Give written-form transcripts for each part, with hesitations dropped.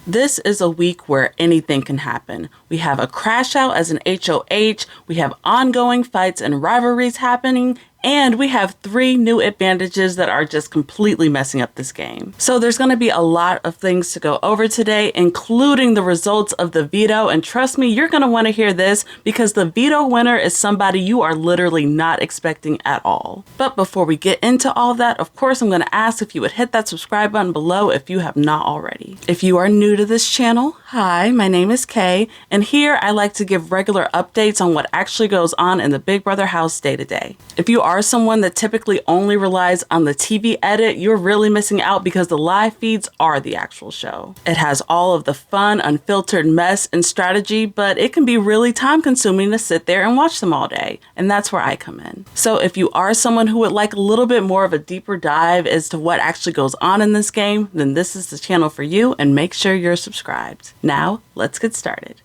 This is a week where anything can happen. We have a crash out as an HOH, we have ongoing fights and rivalries happening, and we have 3 new advantages that are just completely messing up this game. So there's going to be a lot of things to go over today, including the results of the veto. And trust me, you're going to want to hear this because the veto winner is somebody you are literally not expecting at all. But before we get into all that, of course, I'm going to ask if you would hit that subscribe button below if you have not already. If you are new to this channel, hi, my name is Kay, and here I like to give regular updates on what actually goes on in the Big Brother house day to day. If you are someone that typically only relies on the TV edit, you're really missing out because the live feeds are the actual show. It has all of the fun, unfiltered mess and strategy, but it can be really time consuming to sit there and watch them all day. And that's where I come in. So if you are someone who would like a little bit more of a deeper dive as to what actually goes on in this game, then this is the channel for you, and make sure you're subscribed. Now, let's get started.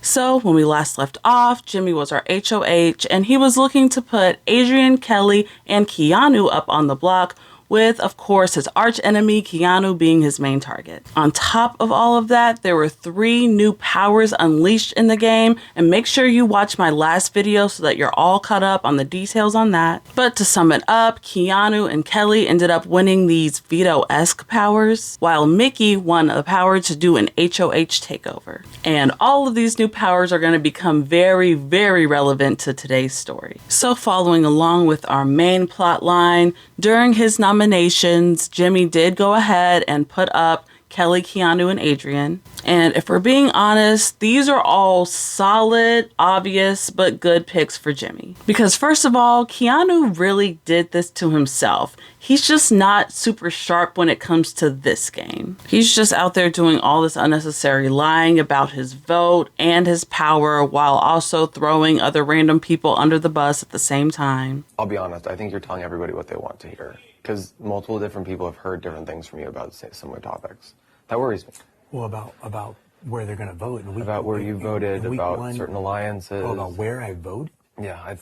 So when we last left off, Jimmy was our HOH and he was looking to put Adrian, Kelley, and Keanu up on the block, with, of course, his arch enemy, Keanu, being his main target. On top of all of that, there were 3 new powers unleashed in the game, and make sure you watch my last video so that you're all caught up on the details on that. But to sum it up, Keanu and Kelley ended up winning these veto-esque powers, while Mickey won the power to do an HOH takeover. And all of these new powers are going to become very, very relevant to today's story. So following along with our main plot line, during his nominations, Jimmy did go ahead and put up Kelley, Keanu, and Adrian. And if we're being honest, these are all solid, obvious, but good picks for Jimmy. Because first of all, Keanu really did this to himself. He's just not super sharp when it comes to this game. He's just out there doing all this unnecessary lying about his vote and his power while also throwing other random people under the bus at the same time. I'll be honest, I think you're telling everybody what they want to hear. Because multiple different people have heard different things from you about similar topics. That worries me. Well, about where they're going to vote. About where you voted, about certain alliances. Oh, about where I voted? Yeah,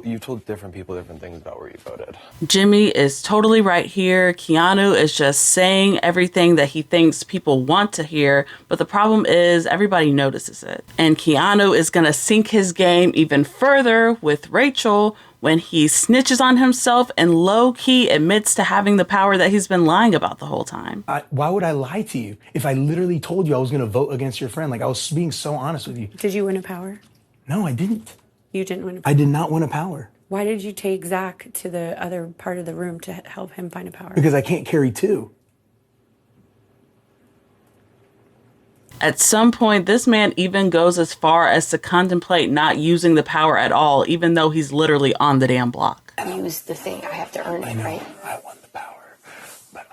you told different people different things about where you voted. Jimmy is totally right here. Keanu is just saying everything that he thinks people want to hear, but the problem is everybody notices it. And Keanu is going to sink his game even further with Rachel when he snitches on himself and low-key admits to having the power that he's been lying about the whole time. Why would I lie to you if I literally told you I was going to vote against your friend? Like, I was being so honest with you. Did you win a power? No, I didn't. You didn't win a power? I did not win a power. Why did you take Zach to the other part of the room to help him find a power? Because I can't carry 2. At some point, this man even goes as far as to contemplate not using the power at all, even though he's literally on the damn block. Use the thing. I have to earn it, right? I won the power, but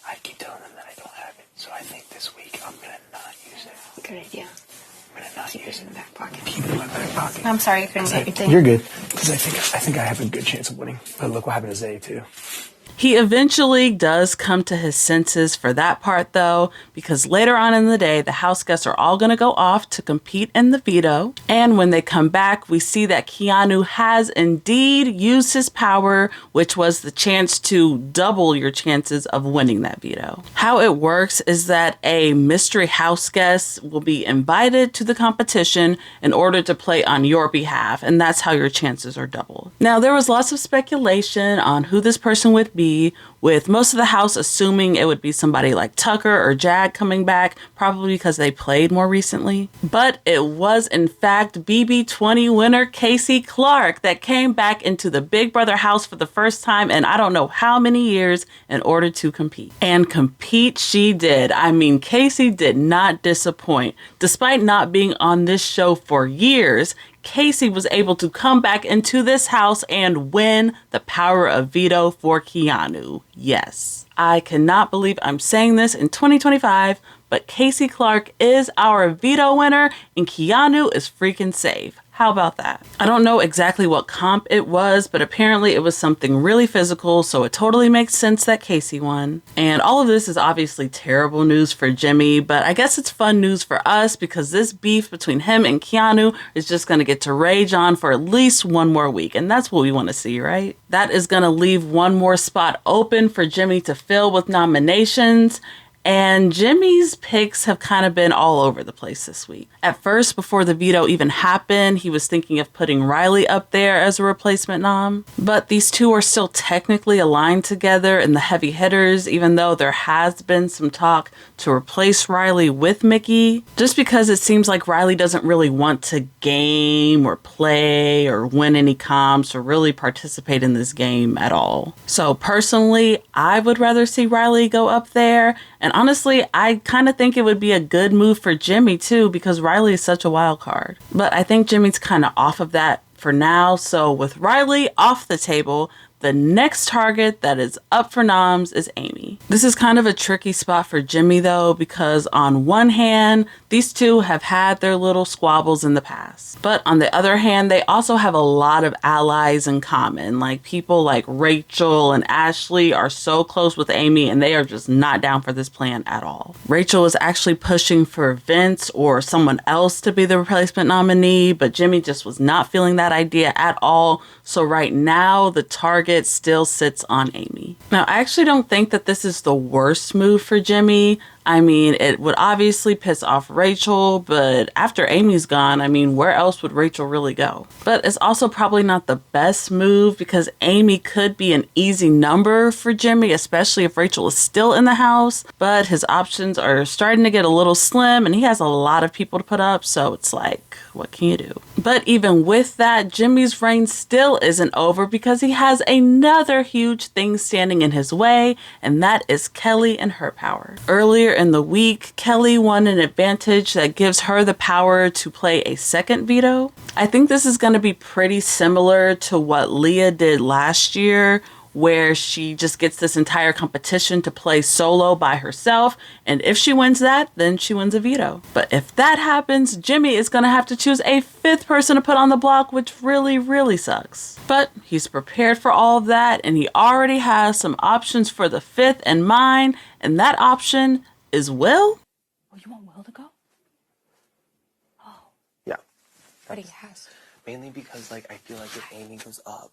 I keep telling them that I don't have it. So I think this week I'm going to not use it. Good idea. I'm going to not Keep use it it. in the back pocket. Keep it in my back pocket. I'm sorry you couldn't get your thing. You're good. Because I think I have a good chance of winning. But look what happened to Zay, too. He eventually does come to his senses for that part though, because later on in the day, the house guests are all going to go off to compete in the veto. And when they come back, we see that Keanu has indeed used his power, which was the chance to double your chances of winning that veto. How it works is that a mystery house guest will be invited to the competition in order to play on your behalf, and that's how your chances are doubled. Now, there was lots of speculation on who this person would be, with most of the house assuming it would be somebody like Tucker or Jag coming back, probably because they played more recently. But it was in fact BB20 winner Casey Clark that came back into the Big Brother house for the first time in I don't know how many years in order to compete. And compete she did. I mean, Casey did not disappoint. Despite not being on this show for years, Casey was able to come back into this house and win the power of veto for Keanu. Yes, I cannot believe I'm saying this in 2025, but Casey Clark is our veto winner and Keanu is freaking safe. How about that? I don't know exactly what comp it was, but apparently it was something really physical, so it totally makes sense that Casey won. And all of this is obviously terrible news for Jimmy, but I guess it's fun news for us because this beef between him and Keanu is just going to get to rage on for at least one more week, and that's what we want to see, right? That is going to leave one more spot open for Jimmy to fill with nominations. And Jimmy's picks have kind of been all over the place this week. At first, before the veto even happened, he was thinking of putting Rylie up there as a replacement nom. But these two are still technically aligned together in the heavy hitters, even though there has been some talk to replace Rylie with Mickey, just because it seems like Rylie doesn't really want to game or play or win any comps or really participate in this game at all. So personally, I would rather see Rylie go up there. And honestly, I kind of think it would be a good move for Jimmy too, because Rylie is such a wild card. But I think Jimmy's kind of off of that for now. So with Rylie off the table, the next target that is up for noms is Amy. This is kind of a tricky spot for Jimmy though, because on one hand, these two have had their little squabbles in the past. But on the other hand, they also have a lot of allies in common. Like people like Rachel and Ashley are so close with Amy and they are just not down for this plan at all. Rachel is actually pushing for Vince or someone else to be the replacement nominee, but Jimmy just was not feeling that idea at all. So right now, the target still sits on Amy. Now, I actually don't think that this is the worst move for Jimmy. I mean, it would obviously piss off Rachel, but after Amy's gone, I mean, where else would Rachel really go? But it's also probably not the best move because Amy could be an easy number for Jimmy, especially if Rachel is still in the house, but his options are starting to get a little slim and he has a lot of people to put up, so it's like, what can you do? But even with that, Jimmy's reign still isn't over because he has another huge thing standing in his way, and that is Kelley and her power. Earlier in the week, Kelley won an advantage that gives her the power to play a second veto. I think this is going to be pretty similar to what Leah did last year, where she just gets this entire competition to play solo by herself, and if she wins that, then she wins a veto. But if that happens, Jimmy is going to have to choose a fifth person to put on the block, which really sucks. But he's prepared for all of that, and he already has some options for the fifth in mind, and that option is Will. Oh, you want Will to go? Oh. Yeah. But he has. Mainly because, like, I feel like if Amy goes up,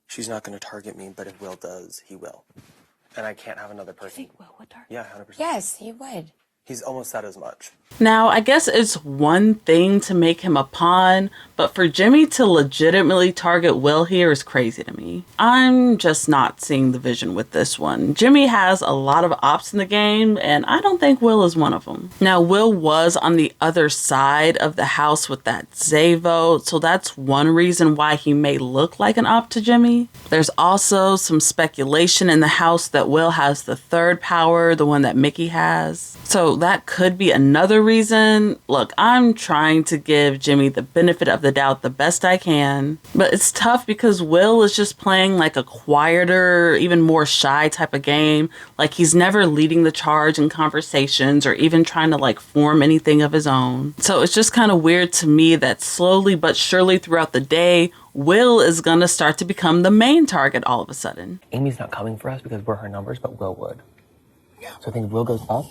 she's not going to target me, but if Will does, he will. And I can't have another person. You think Will would target? Yeah, 100%. Yes, he would. He's almost said as much. Now, I guess it's one thing to make him a pawn, but for Jimmy to legitimately target Will here is crazy to me. I'm just not seeing the vision with this one. Jimmy has a lot of ops in the game, and I don't think Will is one of them. Now, Will was on the other side of the house with that Zay vote, so that's one reason why he may look like an op to Jimmy. There's also some speculation in the house that Will has the third power, the one that Mickey has. So that could be another reason. Look, I'm trying to give Jimmy the benefit of the doubt the best I can, but it's tough because Will is just playing like a quieter, even more shy type of game. Like he's never leading the charge in conversations or even trying to like form anything of his own. So it's just kind of weird to me that slowly but surely throughout the day, Will is gonna start to become the main target all of a sudden. Amy's not coming for us because we're her numbers, but Will would. So I think if Will goes up,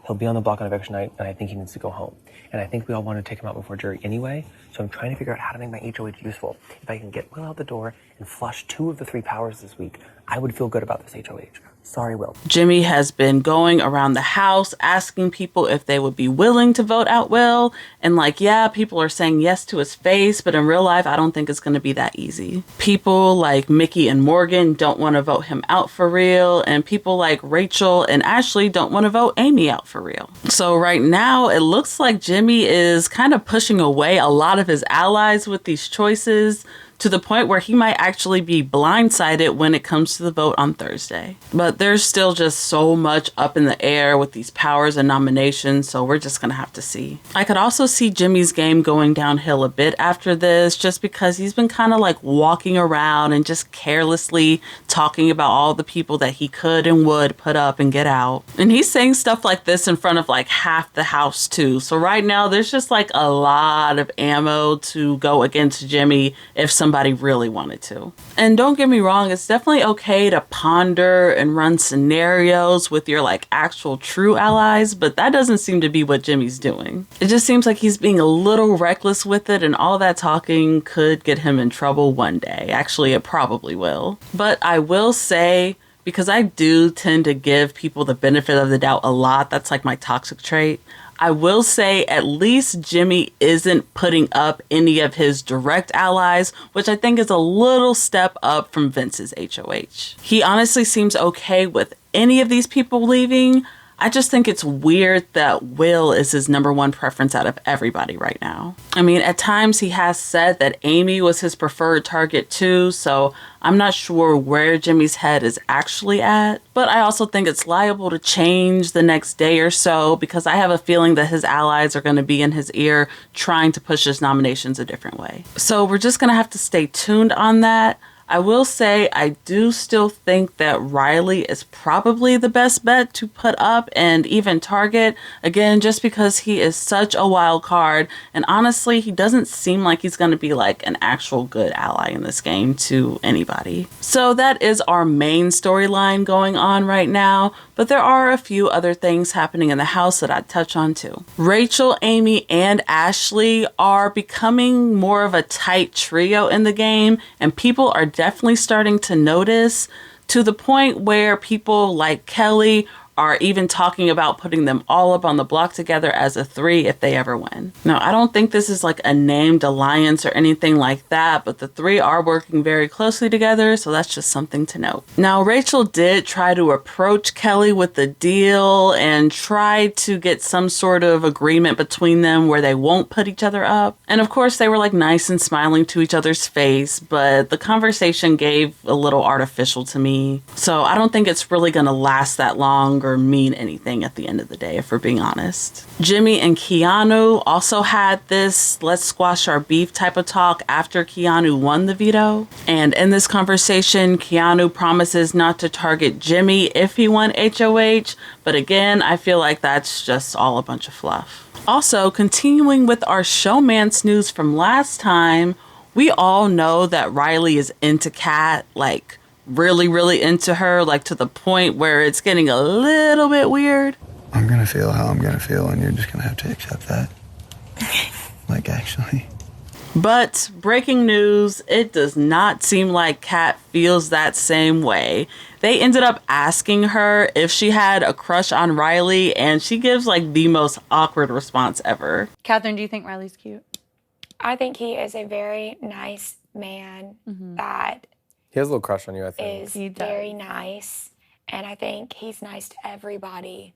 he'll be on the block on eviction night, and I think he needs to go home. And I think we all want to take him out before jury anyway, so I'm trying to figure out how to make my HOH useful. If I can get Will out the door and flush 2 of the 3 powers this week, I would feel good about this HOH. Sorry, Will. Jimmy has been going around the house asking people if they would be willing to vote out Will. And like, yeah, people are saying yes to his face, but in real life, I don't think it's going to be that easy. People like Mickey and Morgan don't want to vote him out for real. And people like Rachel and Ashley don't want to vote Amy out for real. So right now, it looks like Jimmy is kind of pushing away a lot of his allies with these choices, to the point where he might actually be blindsided when it comes to the vote on Thursday. But there's still just so much up in the air with these powers and nominations, so we're just gonna have to see. I could also see Jimmy's game going downhill a bit after this, just because he's been kind of like walking around and just carelessly talking about all the people that he could and would put up and get out. And he's saying stuff like this in front of like half the house too. So right now there's just like a lot of ammo to go against Jimmy if somebody really wanted to. And don't get me wrong, it's definitely okay to ponder and run scenarios with your like actual true allies, but that doesn't seem to be what Jimmy's doing. It just seems like he's being a little reckless with it, and all that talking could get him in trouble one day. Actually, it probably will. But I will say, because I do tend to give people the benefit of the doubt a lot. That's like my toxic trait. I will say at least Jimmy isn't putting up any of his direct allies, which I think is a little step up from Vince's HOH. He honestly seems okay with any of these people leaving. I just think it's weird that Will is his number one preference out of everybody right now. I mean, at times he has said that Amy was his preferred target too, so I'm not sure where Jimmy's head is actually at. But I also think it's liable to change the next day or so because I have a feeling that his allies are going to be in his ear trying to push his nominations a different way. So we're just going to have to stay tuned on that. I will say I do still think that Rylie is probably the best bet to put up and even target, again, just because he is such a wild card, and honestly, he doesn't seem like he's going to be like an actual good ally in this game to anybody. So that is our main storyline going on right now, but there are a few other things happening in the house that I'd touch on too. Rachel, Amy, and Ashley are becoming more of a tight trio in the game, and people are definitely starting to notice, to the point where people like Kelley are even talking about putting them all up on the block together as a 3 if they ever win. Now, I don't think this is like a named alliance or anything like that, but the 3 are working very closely together, so that's just something to note. Now, Rachel did try to approach Kelley with the deal and tried to get some sort of agreement between them where they won't put each other up. And of course, they were like nice and smiling to each other's face, but the conversation gave a little artificial to me. So I don't think it's really gonna last that long or mean anything at the end of the day, if we're being honest. Jimmy and Keanu also had this let's squash our beef type of talk after Keanu won the veto. And in this conversation, Keanu promises not to target Jimmy if he won HOH, but again, I feel like that's just all a bunch of fluff. Also, continuing with our showmance news from last time, we all know that Rylie is into Kat, like really into her, like to the point where it's getting a little bit weird. I'm gonna feel how I'm gonna feel, and you're just gonna have to accept that. Like, actually. But breaking news, it does not seem like Kat feels that same way. They ended up asking her if she had a crush on Rylie, and she gives like the most awkward response ever. Katherine, do you think Riley's cute? I think he is a very nice man that He has a little crush on you, I think. is very nice, and I think he's nice to everybody.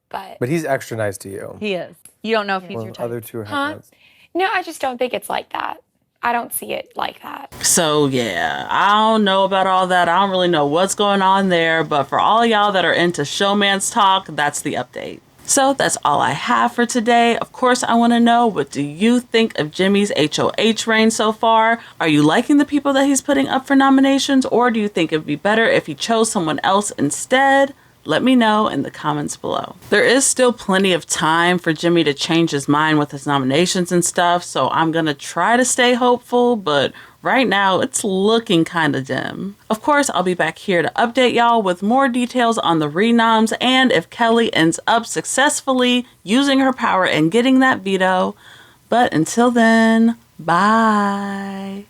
But But he's extra nice to you. He is. You don't know if he's Well, your type. other two are Huh? nice. no, I just don't think it's like that. I don't see it like that. So yeah, I don't know about all that. I don't really know what's going on there, but for all y'all that are into showmance talk, that's the update. So that's all I have for today. Of course, I want to know, what do you think of Jimmy's HOH reign so far? Are you liking the people that he's putting up for nominations, or do you think it'd be better if he chose someone else instead? Let me know in the comments below. There is still plenty of time for Jimmy to change his mind with his nominations and stuff, so I'm gonna try to stay hopeful, but right now it's looking kinda dim. Of course, I'll be back here to update y'all with more details on the renoms and if Kelley ends up successfully using her power and getting that veto. But until then, bye.